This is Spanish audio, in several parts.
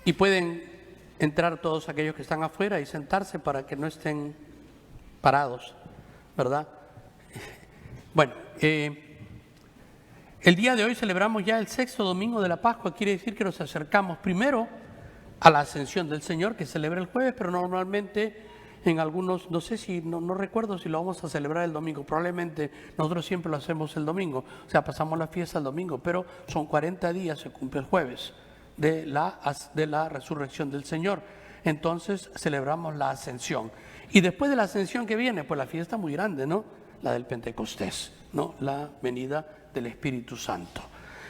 Y pueden entrar todos aquellos que están afuera y sentarse para que no estén parados, ¿verdad? Bueno, el día de hoy celebramos ya el 6º domingo de la Pascua. Quiere decir que nos acercamos primero a la ascensión del Señor, que se celebra el jueves, pero normalmente en algunos, no recuerdo si lo vamos a celebrar el domingo, probablemente nosotros siempre lo hacemos el domingo, o sea, pasamos la fiesta el domingo, pero son 40 días, se cumple el jueves de la resurrección del Señor. Entonces celebramos la ascensión. Y después de la ascensión que viene, pues la fiesta muy grande, ¿no? La del Pentecostés, ¿no? La venida del Espíritu Santo.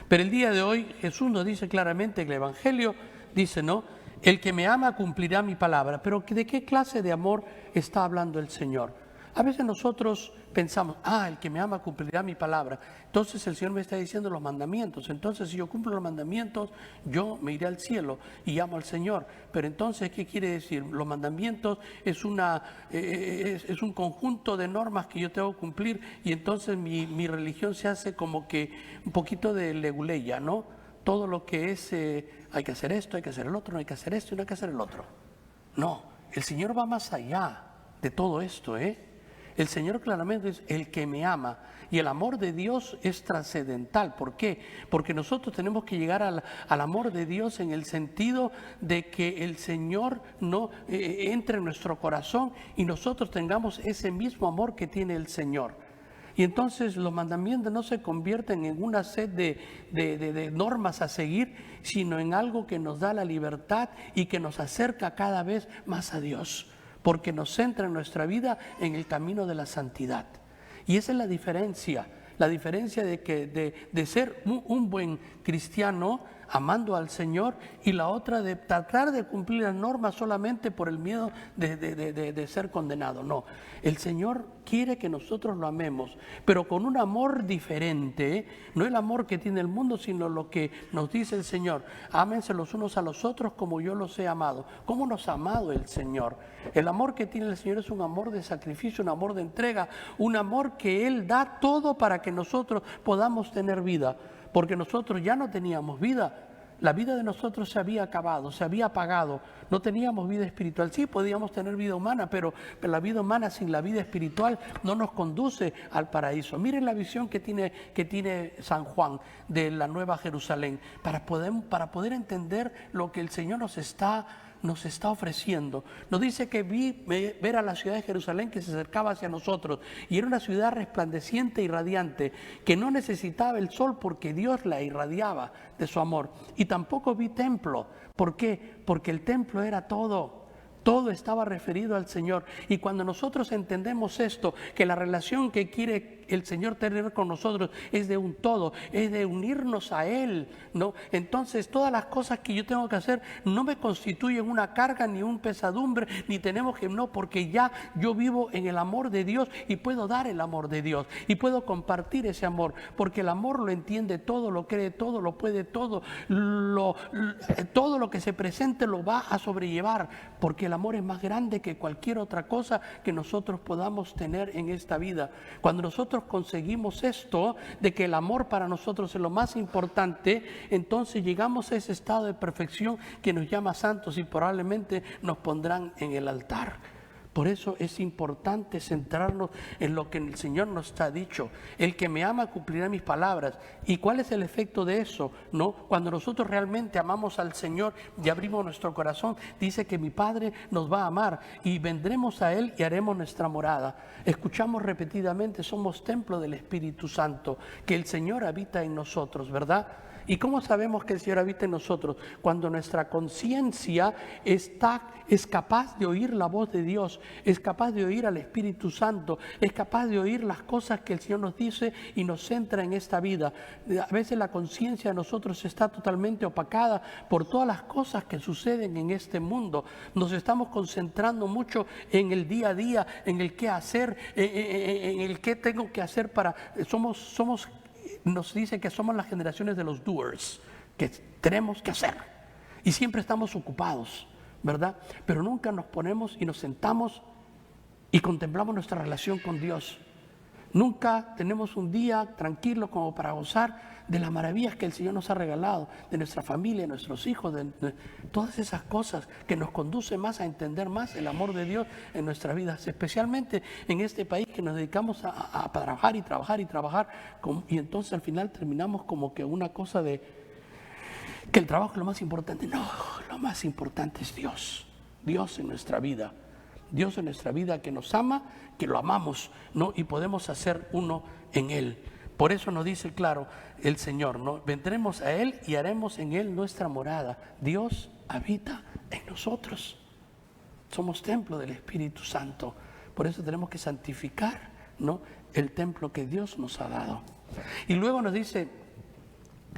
Pero el día de hoy Jesús nos dice claramente, el Evangelio dice, ¿no? El que me ama cumplirá mi palabra. Pero ¿de qué clase de amor está hablando el Señor? A veces nosotros pensamos, el que me ama cumplirá mi palabra. Entonces el Señor me está diciendo los mandamientos. Entonces si yo cumplo los mandamientos, yo me iré al cielo y amo al Señor. Pero entonces, ¿qué quiere decir? Los mandamientos es un conjunto de normas que yo tengo que cumplir, y entonces mi religión se hace como que un poquito de leguleya, ¿no? Todo lo que es, hay que hacer esto, hay que hacer el otro, no hay que hacer esto y no hay que hacer el otro. No, el Señor va más allá de todo esto, El Señor claramente es el que me ama, y el amor de Dios es trascendental. ¿Por qué? Porque nosotros tenemos que llegar al amor de Dios en el sentido de que el Señor no entre en nuestro corazón y nosotros tengamos ese mismo amor que tiene el Señor. Y entonces los mandamientos no se convierten en una set de normas a seguir, sino en algo que nos da la libertad y que nos acerca cada vez más a Dios, porque nos centra en nuestra vida en el camino de la santidad. Y esa es la diferencia de ser un buen cristiano amando al Señor, y la otra de tratar de cumplir las normas solamente por el miedo de ser condenado. No, el Señor quiere que nosotros lo amemos, pero con un amor diferente, no el amor que tiene el mundo, sino lo que nos dice el Señor: ámense los unos a los otros como yo los he amado. ¿Cómo nos ha amado el Señor? El amor que tiene el Señor es un amor de sacrificio, un amor de entrega, un amor que Él da todo para que nosotros podamos tener vida, porque nosotros ya no teníamos vida. La vida de nosotros se había acabado, se había apagado, no teníamos vida espiritual. Sí, podíamos tener vida humana, pero la vida humana sin la vida espiritual no nos conduce al paraíso. Miren la visión que tiene San Juan de la Nueva Jerusalén, para poder entender lo que el Señor nos está ofreciendo. Nos dice que ver a la ciudad de Jerusalén que se acercaba hacia nosotros, y era una ciudad resplandeciente y radiante, que no necesitaba el sol porque Dios la irradiaba de su amor. Y tampoco vi templo. ¿Por qué? Porque el templo era todo estaba referido al Señor. Y cuando nosotros entendemos esto, que la relación que quiere el Señor tener con nosotros es de un todo, es de unirnos a Él, ¿no? Entonces todas las cosas que yo tengo que hacer no me constituyen una carga ni un pesadumbre, ni tenemos que, no, porque ya yo vivo en el amor de Dios y puedo dar el amor de Dios y puedo compartir ese amor, porque el amor lo entiende todo, lo cree todo, lo puede todo, todo lo que se presente lo va a sobrellevar, porque el amor es más grande que cualquier otra cosa que nosotros podamos tener en esta vida. Cuando nosotros conseguimos esto, de que el amor para nosotros es lo más importante, entonces llegamos a ese estado de perfección que nos llama santos, y probablemente nos pondrán en el altar. Por eso es importante centrarnos en lo que el Señor nos ha dicho. El que me ama cumplirá mis palabras. ¿Y cuál es el efecto de eso? ¿No? Cuando nosotros realmente amamos al Señor y abrimos nuestro corazón, dice que mi Padre nos va a amar y vendremos a Él y haremos nuestra morada. Escuchamos repetidamente: somos templo del Espíritu Santo, que el Señor habita en nosotros, ¿verdad? ¿Y cómo sabemos que el Señor habita en nosotros? Cuando nuestra conciencia es capaz de oír la voz de Dios, es capaz de oír al Espíritu Santo, es capaz de oír las cosas que el Señor nos dice y nos centra en esta vida. A veces la conciencia de nosotros está totalmente opacada por todas las cosas que suceden en este mundo. Nos estamos concentrando mucho en el día a día, en el qué hacer, en el qué tengo que hacer para... Nos dice que somos las generaciones de los doers, que tenemos que hacer. Y siempre estamos ocupados, ¿verdad? Pero nunca nos ponemos y nos sentamos y contemplamos nuestra relación con Dios. Nunca tenemos un día tranquilo como para gozar de las maravillas que el Señor nos ha regalado, de nuestra familia, de nuestros hijos, de todas esas cosas que nos conducen más a entender más el amor de Dios en nuestras vidas, especialmente en este país que nos dedicamos a trabajar y trabajar y trabajar, y entonces al final terminamos como que una cosa de que el trabajo es lo más importante. No, lo más importante es Dios, Dios en nuestra vida. Dios en nuestra vida que nos ama, que lo amamos, ¿no? Y podemos hacer uno en Él. Por eso nos dice claro el Señor, ¿no? Vendremos a Él y haremos en Él nuestra morada. Dios habita en nosotros. Somos templo del Espíritu Santo. Por eso tenemos que santificar, ¿no?, el templo que Dios nos ha dado. Y luego nos dice,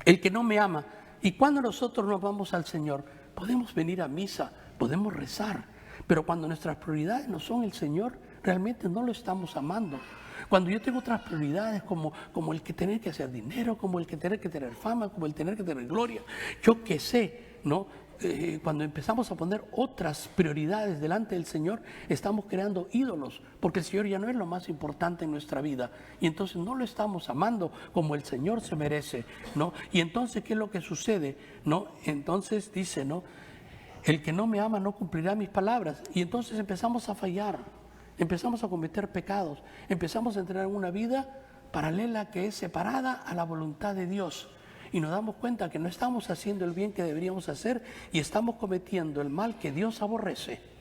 el que no me ama. Y cuando nosotros nos vamos al Señor, podemos venir a misa, podemos rezar. Pero cuando nuestras prioridades no son el Señor, realmente no lo estamos amando. Cuando yo tengo otras prioridades como el que tener que hacer dinero, como el que tener fama, como el tener que tener gloria, yo qué sé, ¿no? Cuando empezamos a poner otras prioridades delante del Señor, estamos creando ídolos, porque el Señor ya no es lo más importante en nuestra vida. Y entonces no lo estamos amando como el Señor se merece, ¿no? Y entonces, ¿qué es lo que sucede? ¿No? Entonces dice, ¿no?, el que no me ama no cumplirá mis palabras. Y entonces empezamos a fallar, empezamos a cometer pecados, empezamos a entrar en una vida paralela que es separada a la voluntad de Dios. Y nos damos cuenta que no estamos haciendo el bien que deberíamos hacer y estamos cometiendo el mal que Dios aborrece.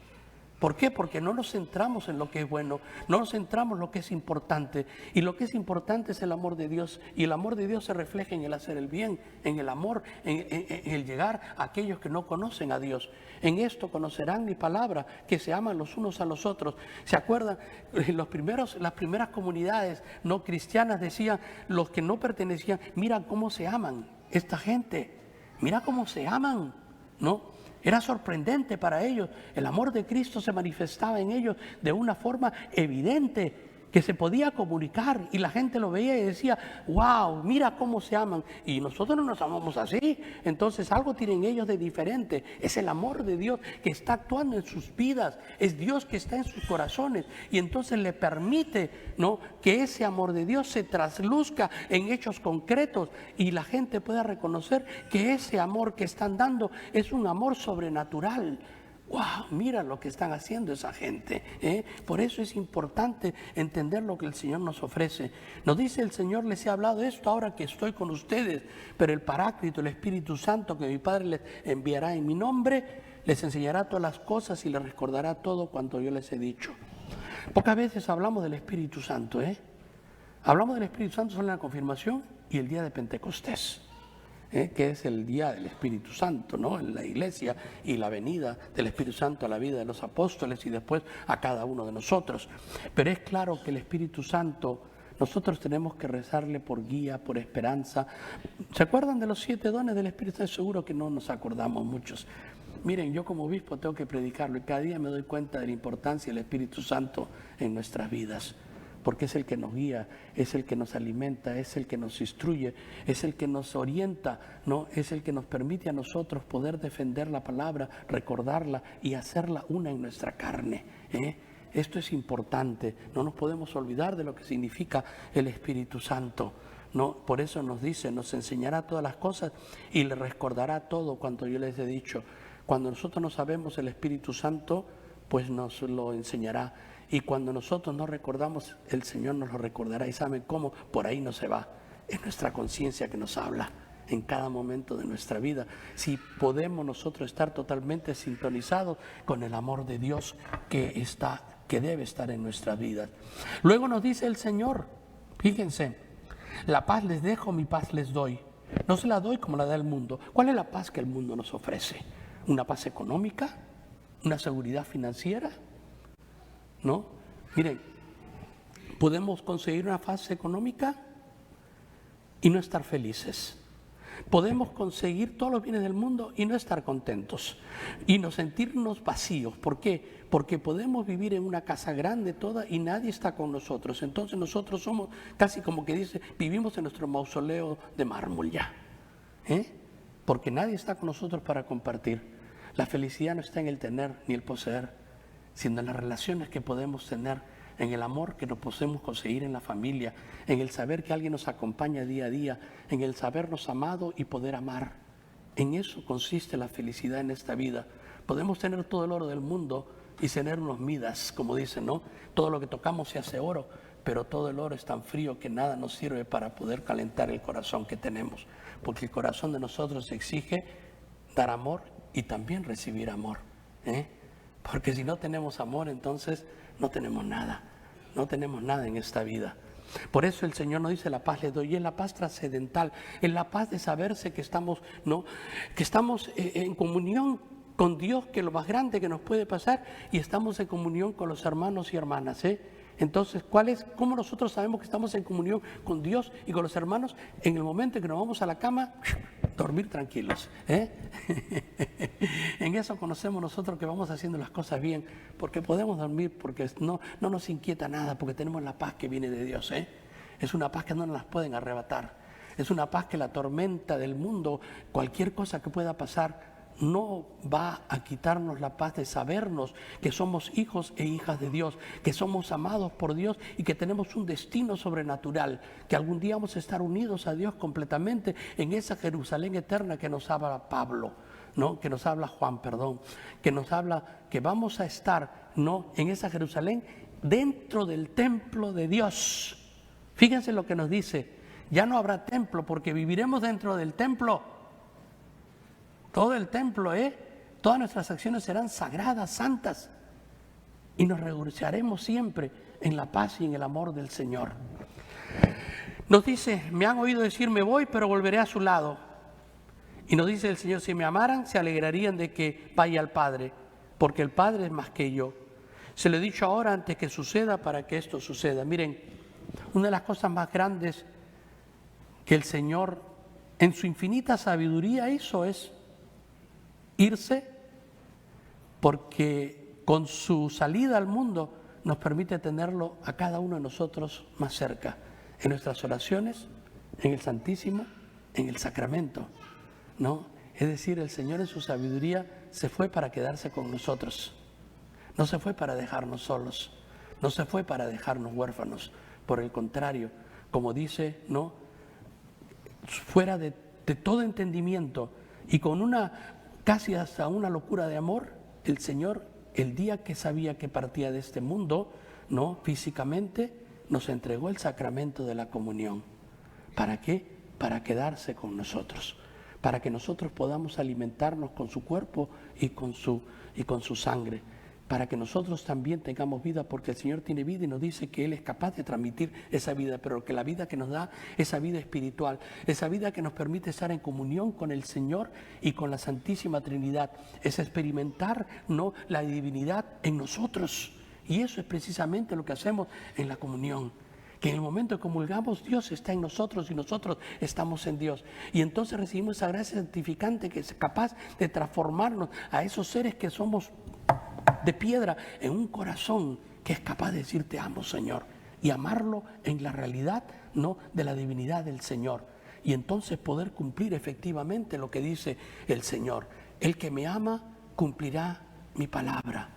¿Por qué? Porque no nos centramos en lo que es bueno, no nos centramos en lo que es importante. Y lo que es importante es el amor de Dios. Y el amor de Dios se refleja en el hacer el bien, en el amor, en el llegar a aquellos que no conocen a Dios. En esto conocerán mi palabra, que se aman los unos a los otros. ¿Se acuerdan? Las primeras comunidades no cristianas decían, los que no pertenecían, mira cómo se aman esta gente, mira cómo se aman, ¿no? Era sorprendente para ellos. El amor de Cristo se manifestaba en ellos de una forma evidente, que se podía comunicar y la gente lo veía y decía, wow, mira cómo se aman. Y nosotros no nos amamos así. Entonces algo tienen ellos de diferente. Es el amor de Dios que está actuando en sus vidas. Es Dios que está en sus corazones. Y entonces le permite, ¿no?, que ese amor de Dios se trasluzca en hechos concretos y la gente pueda reconocer que ese amor que están dando es un amor sobrenatural. ¡Wow! Mira lo que están haciendo esa gente, ¿eh? Por eso es importante entender lo que el Señor nos ofrece. Nos dice el Señor, les he hablado de esto ahora que estoy con ustedes, pero el Paráclito, el Espíritu Santo que mi Padre les enviará en mi nombre, les enseñará todas las cosas y les recordará todo cuanto yo les he dicho. Pocas veces hablamos del Espíritu Santo, ¿eh? Hablamos del Espíritu Santo solo en la confirmación y el día de Pentecostés, que es el día del Espíritu Santo, ¿no?, en la iglesia y la venida del Espíritu Santo a la vida de los apóstoles y después a cada uno de nosotros. Pero es claro que el Espíritu Santo, nosotros tenemos que rezarle por guía, por esperanza. ¿Se acuerdan de los 7 dones del Espíritu Santo? Seguro que no nos acordamos muchos. Miren, yo como obispo tengo que predicarlo y cada día me doy cuenta de la importancia del Espíritu Santo en nuestras vidas. Porque es el que nos guía, es el que nos alimenta, es el que nos instruye, es el que nos orienta, ¿no? Es el que nos permite a nosotros poder defender la palabra, recordarla y hacerla una en nuestra carne, ¿eh? Esto es importante, no nos podemos olvidar de lo que significa el Espíritu Santo, ¿no? Por eso nos dice, nos enseñará todas las cosas y le recordará todo cuanto yo les he dicho. Cuando nosotros no sabemos el Espíritu Santo, pues nos lo enseñará. Y cuando nosotros no recordamos, el Señor nos lo recordará. ¿Y saben cómo? Por ahí no se va. Es nuestra conciencia que nos habla en cada momento de nuestra vida. Si podemos nosotros estar totalmente sintonizados con el amor de Dios que debe estar en nuestras vidas. Luego nos dice el Señor, fíjense, la paz les dejo, mi paz les doy. No se la doy como la da el mundo. ¿Cuál es la paz que el mundo nos ofrece? ¿Una paz económica? ¿Una seguridad financiera? ¿No? Miren, podemos conseguir una paz económica y no estar felices. Podemos conseguir todos los bienes del mundo y no estar contentos. Y no sentirnos vacíos. ¿Por qué? Porque podemos vivir en una casa grande toda y nadie está con nosotros. Entonces nosotros somos casi como que dice, vivimos en nuestro mausoleo de mármol ya. Porque nadie está con nosotros para compartir. La felicidad no está en el tener ni el poseer, sino en las relaciones que podemos tener en el amor que nos podemos conseguir en la familia, en el saber que alguien nos acompaña día a día, en el sabernos amados y poder amar. En eso consiste la felicidad en esta vida. Podemos tener todo el oro del mundo y tener unos Midas, como dicen, ¿no? Todo lo que tocamos se hace oro, pero todo el oro es tan frío que nada nos sirve para poder calentar el corazón que tenemos, porque el corazón de nosotros exige dar amor y también recibir amor, porque si no tenemos amor, entonces no tenemos nada en esta vida. Por eso el Señor nos dice: la paz les doy, y es la paz trascendental, es la paz de saberse que estamos, ¿no?, que estamos en comunión con Dios, que es lo más grande que nos puede pasar, y estamos en comunión con los hermanos y hermanas, Entonces, ¿cómo nosotros sabemos que estamos en comunión con Dios y con los hermanos? En el momento en que nos vamos a la cama, dormir tranquilos, En eso conocemos nosotros que vamos haciendo las cosas bien, porque podemos dormir, porque no nos inquieta nada, porque tenemos la paz que viene de Dios, Es una paz que no nos las pueden arrebatar. Es una paz que la tormenta del mundo, cualquier cosa que pueda pasar, no va a quitarnos la paz de sabernos que somos hijos e hijas de Dios, que somos amados por Dios y que tenemos un destino sobrenatural, que algún día vamos a estar unidos a Dios completamente en esa Jerusalén eterna que nos habla Pablo, ¿no? Que nos habla Juan, que nos habla que vamos a estar, ¿no?, en esa Jerusalén dentro del templo de Dios. Fíjense lo que nos dice: ya no habrá templo porque viviremos dentro del templo. Todo el templo, todas nuestras acciones serán sagradas, santas, y nos regocijaremos siempre en la paz y en el amor del Señor. Nos dice: me han oído decir me voy, pero volveré a su lado. Y nos dice el Señor: si me amaran, se alegrarían de que vaya al Padre, porque el Padre es más que yo. Se lo he dicho ahora antes que suceda, para que esto suceda. Miren, una de las cosas más grandes que el Señor en su infinita sabiduría hizo es irse, porque con su salida al mundo nos permite tenerlo a cada uno de nosotros más cerca, en nuestras oraciones, en el Santísimo, en el sacramento, ¿no? Es decir, el Señor en su sabiduría se fue para quedarse con nosotros, no se fue para dejarnos solos, no se fue para dejarnos huérfanos. Por el contrario, como dice, ¿no?, fuera de todo entendimiento y con casi hasta una locura de amor, el Señor, el día que sabía que partía de este mundo, ¿no?, físicamente, nos entregó el sacramento de la comunión. ¿Para qué? Para quedarse con nosotros, para que nosotros podamos alimentarnos con su cuerpo y con su sangre, para que nosotros también tengamos vida, porque el Señor tiene vida y nos dice que Él es capaz de transmitir esa vida, pero que la vida que nos da, esa vida espiritual, esa vida que nos permite estar en comunión con el Señor y con la Santísima Trinidad, es experimentar, ¿no?, la divinidad en nosotros. Y eso es precisamente lo que hacemos en la comunión, que en el momento que comulgamos, Dios está en nosotros y nosotros estamos en Dios. Y entonces recibimos esa gracia santificante que es capaz de transformarnos a esos seres que somos de piedra en un corazón que es capaz de decir te amo, Señor, y amarlo en la realidad, ¿no?, de la divinidad del Señor. Y entonces poder cumplir efectivamente lo que dice el Señor: el que me ama cumplirá mi palabra,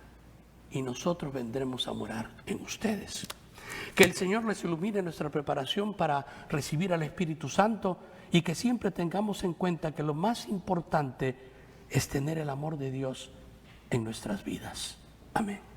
y nosotros vendremos a morar en ustedes. Que el Señor les ilumine nuestra preparación para recibir al Espíritu Santo, y que siempre tengamos en cuenta que lo más importante es tener el amor de Dios en nuestras vidas. Amén.